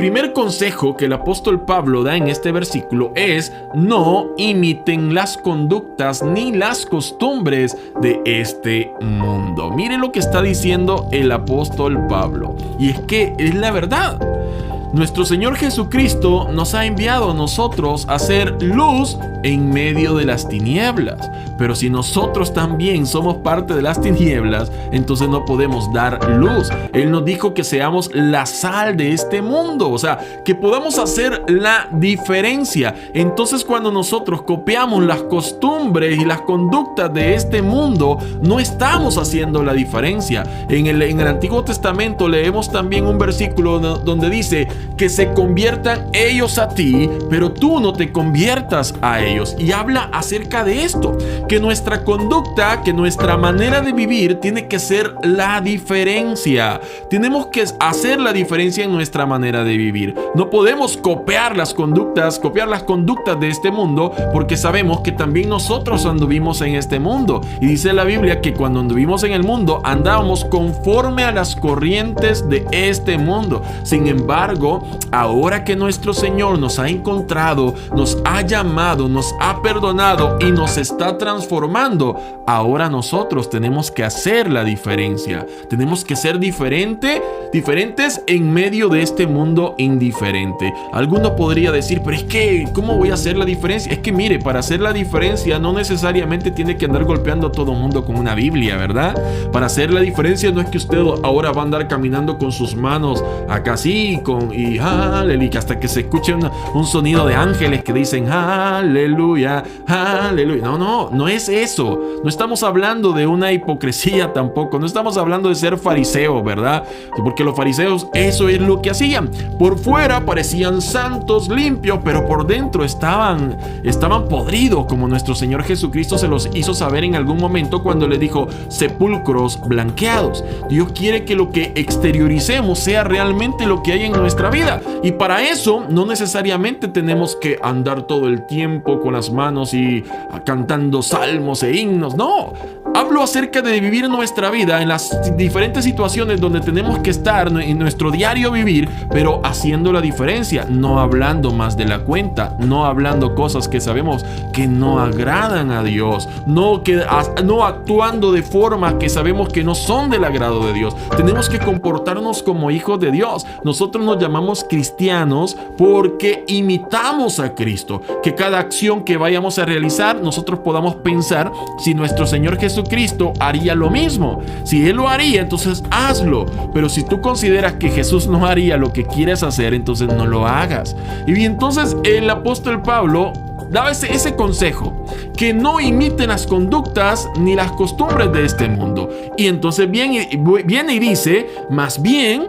primer consejo que el apóstol Pablo da en este versículo es: no imiten las conductas ni las costumbres de este mundo. Mire lo que está diciendo el apóstol Pablo, y es que es la verdad. Nuestro Señor Jesucristo nos ha enviado a nosotros a ser luz en medio de las tinieblas. Pero si nosotros también somos parte de las tinieblas, entonces no podemos dar luz. Él nos dijo que seamos la sal de este mundo, o sea, que podamos hacer la diferencia. Entonces, cuando nosotros copiamos las costumbres y las conductas de este mundo, no estamos haciendo la diferencia. En el Antiguo Testamento leemos también un versículo donde dice que se conviertan ellos a ti, pero tú no te conviertas a ellos. Y habla acerca de esto, que nuestra conducta, que nuestra manera de vivir tiene que ser la diferencia. Tenemos que hacer la diferencia en nuestra manera de vivir. No podemos copiar las conductas de este mundo, porque sabemos que también nosotros anduvimos en este mundo. Y dice la Biblia que cuando anduvimos en el mundo, andábamos conforme a las corrientes de este mundo. Sin embargo, ahora que nuestro Señor nos ha encontrado, nos ha llamado, nos ha perdonado y nos está transformando, ahora nosotros tenemos que hacer la diferencia. Tenemos que ser diferentes en medio de este mundo indiferente. Alguno podría decir: pero es que, ¿cómo voy a hacer la diferencia? Es que mire, para hacer la diferencia no necesariamente tiene que andar golpeando a todo mundo con una Biblia, ¿verdad? Para hacer la diferencia no es que usted ahora va a andar caminando con sus manos acá así, y aleluya, hasta que se escuche un sonido de ángeles que dicen aleluya, aleluya. No es eso. No estamos hablando de una hipocresía tampoco. No estamos hablando de ser fariseo, ¿verdad? Porque los fariseos eso es lo que hacían. Por fuera parecían santos, limpios, pero por dentro estaban podridos, como nuestro Señor Jesucristo se los hizo saber en algún momento cuando le dijo: sepulcros blanqueados. Dios quiere que lo que exterioricemos sea realmente lo que hay en nuestra vida, y para eso no necesariamente tenemos que andar todo el tiempo con las manos y cantando salmos e himnos. No, hablo acerca de vivir nuestra vida en las diferentes situaciones donde tenemos que estar en nuestro diario vivir, pero haciendo la diferencia, no hablando más de la cuenta, no hablando cosas que sabemos que no agradan a Dios, no actuando de forma que sabemos que no son del agrado de Dios. Tenemos que comportarnos como hijos de Dios. Nosotros nos llamamos cristianos porque imitamos a Cristo. Que cada acción que vayamos a realizar, nosotros podamos pensar si nuestro Señor Jesucristo haría lo mismo. Si Él lo haría, entonces hazlo. Pero si tú consideras que Jesús no haría lo que quieres hacer, entonces no lo hagas. Y entonces el apóstol Pablo daba ese consejo, que no imiten las conductas ni las costumbres de este mundo. Y entonces viene y dice: más bien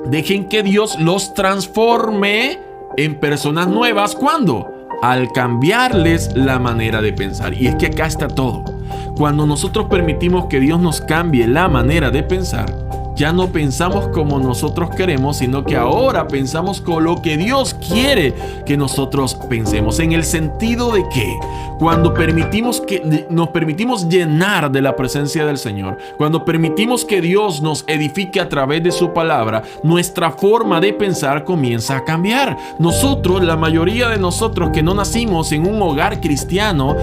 dejen que Dios los transforme en personas nuevas. ¿Cuándo? Al cambiarles la manera de pensar. Y es que acá está todo. Cuando nosotros permitimos que Dios nos cambie la manera de pensar, ya no pensamos como nosotros queremos, sino que ahora pensamos con lo que Dios quiere que nosotros pensemos. En el sentido de que cuando nos permitimos llenar de la presencia del Señor, cuando permitimos que Dios nos edifique a través de su palabra, nuestra forma de pensar comienza a cambiar. La mayoría de nosotros que no nacimos en un hogar cristiano,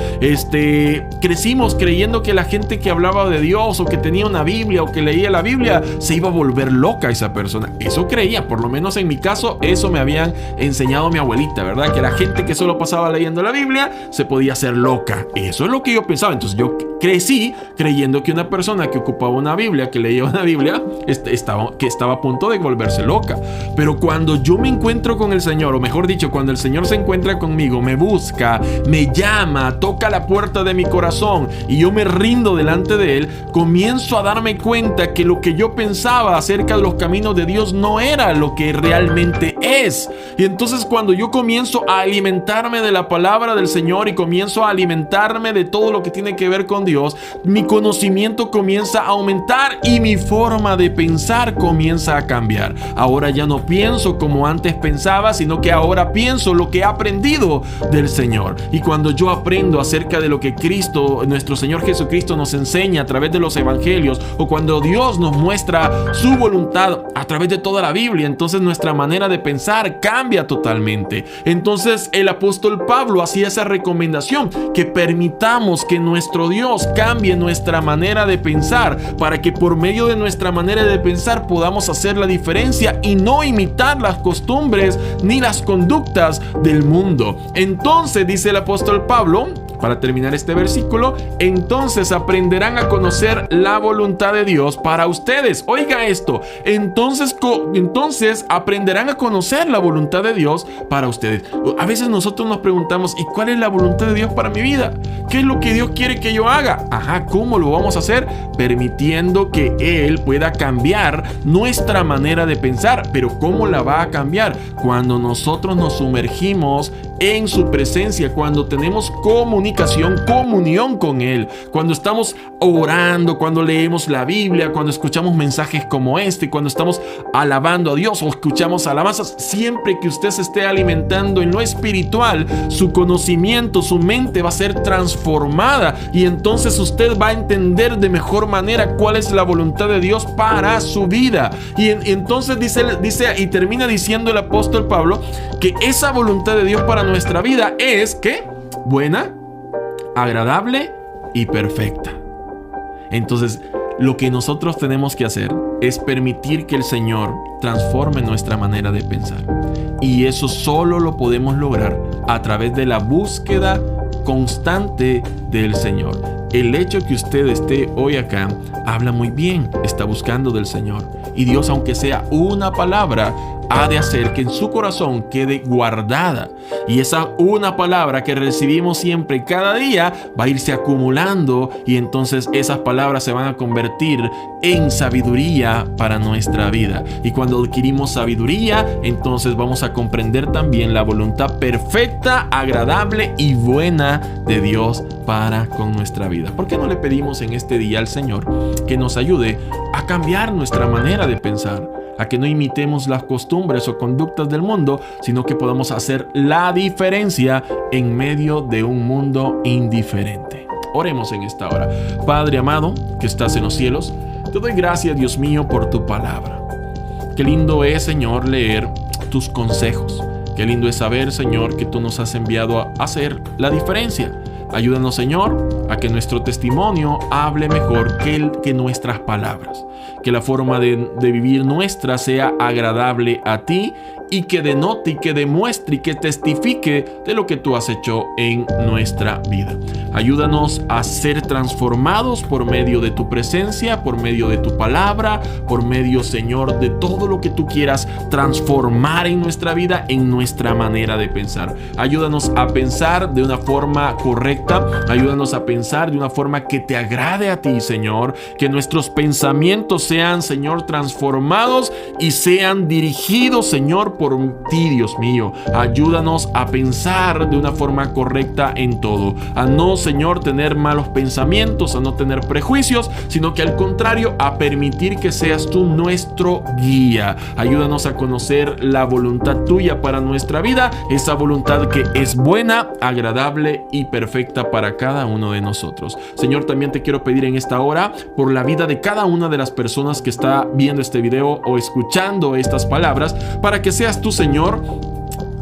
crecimos creyendo que la gente que hablaba de Dios, o que tenía una Biblia, o que leía la Biblia, se iba a volver loca esa persona. Eso creía, por lo menos en mi caso, eso me habían enseñado mi abuelita, ¿verdad? Que la gente que solo pasaba leyendo la Biblia se podía hacer loca. Eso es lo que yo pensaba. Entonces yo crecí creyendo que una persona que ocupaba una Biblia, que leía una Biblia, estaba a punto de volverse loca. Pero cuando yo me encuentro con el Señor, o mejor dicho, cuando el Señor se encuentra conmigo, me busca, me llama, toca la puerta de mi corazón y yo me rindo delante de Él, comienzo a darme cuenta que lo que yo pensaba acerca de los caminos de Dios no era lo que realmente es. Y entonces cuando yo comienzo a alimentarme de la palabra del Señor y comienzo comienzo a alimentarme de todo lo que tiene que ver con Dios, mi conocimiento comienza a aumentar y mi forma de pensar comienza a cambiar. Ahora ya no pienso como antes pensaba, sino que ahora pienso lo que he aprendido del Señor. Y cuando yo aprendo acerca de lo que Cristo, nuestro Señor Jesucristo, nos enseña a través de los evangelios, o cuando Dios nos muestra su voluntad a través de toda la Biblia, entonces nuestra manera de pensar cambia totalmente. Entonces el apóstol Pablo hacía esa recomendación, que permitamos que nuestro Dios cambie nuestra manera de pensar, para que por medio de nuestra manera de pensar podamos hacer la diferencia y no imitar las costumbres ni las conductas del mundo. Entonces dice el apóstol Pablo, para terminar este versículo, entonces aprenderán a conocer la voluntad de Dios para ustedes. Oiga esto, entonces aprenderán a conocer la voluntad de Dios para ustedes. A veces nosotros nos preguntamos, ¿y cuál es la voluntad de Dios para mi vida? ¿Qué es lo que Dios quiere que yo haga? Ajá, ¿cómo lo vamos a hacer? Permitiendo que Él pueda cambiar nuestra manera de pensar. Pero ¿cómo la va a cambiar? Cuando nosotros nos sumergimos en su presencia, cuando tenemos comunión con Él, cuando estamos orando, cuando leemos la Biblia, cuando escuchamos mensajes como este, cuando estamos alabando a Dios o escuchamos alabanzas. Siempre que usted se esté alimentando en lo espiritual, su conocimiento, su mente va a ser transformada, y entonces usted va a entender de mejor manera cuál es la voluntad de Dios para su vida. Y entonces dice y termina diciendo el apóstol Pablo que esa voluntad de Dios para nuestra vida es ¿qué? Buena, agradable y perfecta. Entonces, lo que nosotros tenemos que hacer es permitir que el Señor transforme nuestra manera de pensar. Y eso solo lo podemos lograr a través de la búsqueda constante del Señor. El hecho que usted esté hoy acá habla muy bien, está buscando del Señor. Y Dios, aunque sea una palabra, ha de hacer que en su corazón quede guardada. Y esa una palabra que recibimos siempre, cada día, va a irse acumulando, y entonces esas palabras se van a convertir en sabiduría para nuestra vida. Y cuando adquirimos sabiduría, entonces vamos a comprender también la voluntad perfecta, agradable y buena de Dios para con nuestra vida. ¿Por qué no le pedimos en este día al Señor que nos ayude a cambiar nuestra manera de pensar? A que no imitemos las costumbres o conductas del mundo, sino que podamos hacer la diferencia en medio de un mundo indiferente. Oremos en esta hora. Padre amado, que estás en los cielos, te doy gracias, Dios mío, por tu palabra. Qué lindo es, Señor, leer tus consejos. Qué lindo es saber, Señor, que tú nos has enviado a hacer la diferencia. Ayúdanos, Señor, a que nuestro testimonio hable mejor que nuestras palabras. Que la forma de vivir nuestra sea agradable a ti, y que denote y que demuestre y que testifique de lo que tú has hecho en nuestra vida. Ayúdanos a ser transformados por medio de tu presencia, por medio de tu palabra, por medio, Señor, de todo lo que tú quieras transformar en nuestra vida, en nuestra manera de pensar. Ayúdanos a pensar de una forma correcta. Ayúdanos a pensar de una forma que te agrade a ti, Señor. Que nuestros pensamientos sean, Señor, transformados y sean dirigidos, Señor, por ti, Dios mío. Ayúdanos a pensar de una forma correcta en todo. A no, Señor, tener malos pensamientos, a no tener prejuicios, sino que al contrario, a permitir que seas tú nuestro guía. Ayúdanos a conocer la voluntad tuya para nuestra vida, esa voluntad que es buena, agradable y perfecta para cada uno de nosotros. Señor, también te quiero pedir en esta hora por la vida de cada una de las personas que está viendo este video o escuchando estas palabras, para que seas tú, Señor,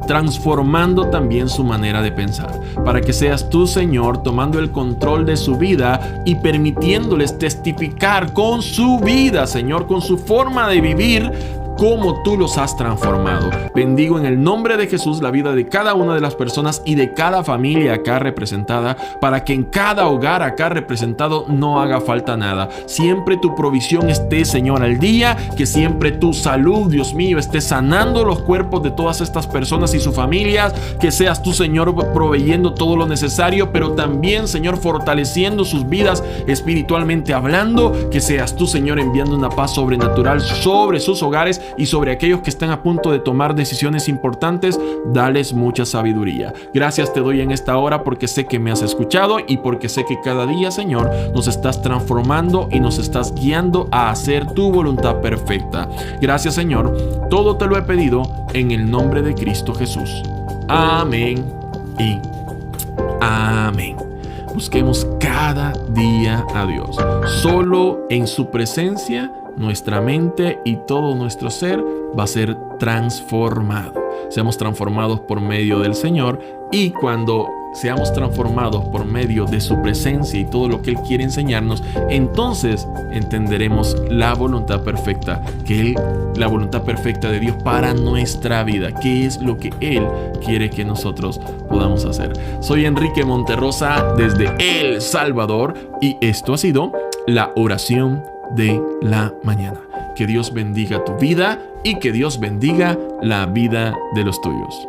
transformando también su manera de pensar, para que seas tú, Señor, tomando el control de su vida y permitiéndoles testificar con su vida, Señor, con su forma de vivir, cómo tú los has transformado. Bendigo en el nombre de Jesús la vida de cada una de las personas y de cada familia acá representada, para que en cada hogar acá representado no haga falta nada. Siempre tu provisión esté, Señor, al día, que siempre tu salud, Dios mío, esté sanando los cuerpos de todas estas personas y sus familias, que seas tú, Señor, proveyendo todo lo necesario, pero también, Señor, fortaleciendo sus vidas espiritualmente hablando, que seas tú, Señor, enviando una paz sobrenatural sobre sus hogares, y sobre aquellos que están a punto de tomar decisiones importantes, dales mucha sabiduría. Gracias te doy en esta hora porque sé que me has escuchado y porque sé que cada día, Señor, nos estás transformando y nos estás guiando a hacer tu voluntad perfecta. Gracias, Señor. Todo te lo he pedido en el nombre de Cristo Jesús. Amén y amén. Busquemos cada día a Dios. Solo en su presencia nuestra mente y todo nuestro ser va a ser transformado. Seamos transformados por medio del Señor, y cuando seamos transformados por medio de su presencia y todo lo que Él quiere enseñarnos, entonces entenderemos la voluntad perfecta, la voluntad perfecta de Dios para nuestra vida, qué es lo que Él quiere que nosotros podamos hacer. Soy Enrique Monterrosa desde El Salvador y esto ha sido la oración de la mañana. Que Dios bendiga tu vida y que Dios bendiga la vida de los tuyos.